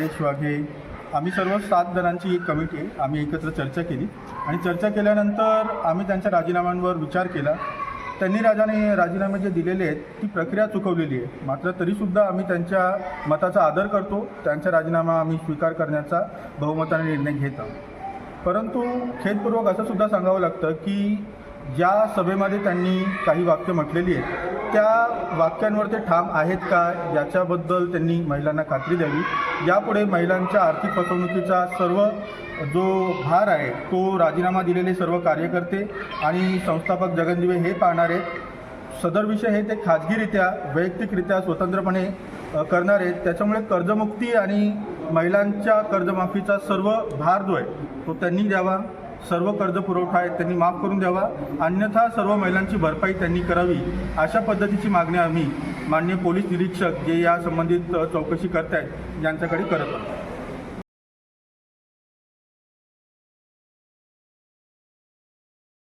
नरेश वाघे, आम्ही सर्व 7 जणांची एक कमिटी आहे. आम्ही एकत्र चर्चा केली आणि चर्चा केल्यानंतर आम्ही त्यांच्या राजीनाम्यांवर विचार केला. त्यांनी राजीनामे जे दिलेले आहेत ती प्रक्रिया चुकवलेली आहे. मात्र तरीसुद्धा आम्ही त्यांच्या मताचा आदर करतो. त्यांचा राजीनामा आम्ही स्वीकार करण्याचा बहुमताने निर्णय घेत आहोत. परंतु खेदपूर्वक असं सुद्धा सांगावं लागतं की ज्या सभेमध्ये त्यांनी काही वाक्य म्हटलेली आहेत त्या वाक्यांवर ते ठाम आहेत का याच्याबद्दल त्यांनी महिलांना खात्री द्यावी. यापुढे महिलांच्या आर्थिक फसवणुकीचा सर्व जो भार आहे तो राजीनामा दिलेले सर्व कार्यकर्ते आणि संस्थापक जगनदिवे हे पाहणार आहेत. सदर विषय हे ते खाजगीरित्या वैयक्तिकरित्या स्वतंत्रपणे करणार आहेत. त्याच्यामुळे कर्जमुक्ती आणि महिलांच्या कर्जमाफीचा सर्व भार जो आहे तो त्यांनी द्यावा. सर्व कर्ज पुरवठा आहे त्यांनी माफ करून द्यावा, अन्यथा सर्व महिलांची भरपाई त्यांनी करावी. अशा पद्धतीची मागणी आम्ही माननीय पोलीस निरीक्षक जे या संबंधित चौकशी करत आहेत यांच्याकडे करत आहोत.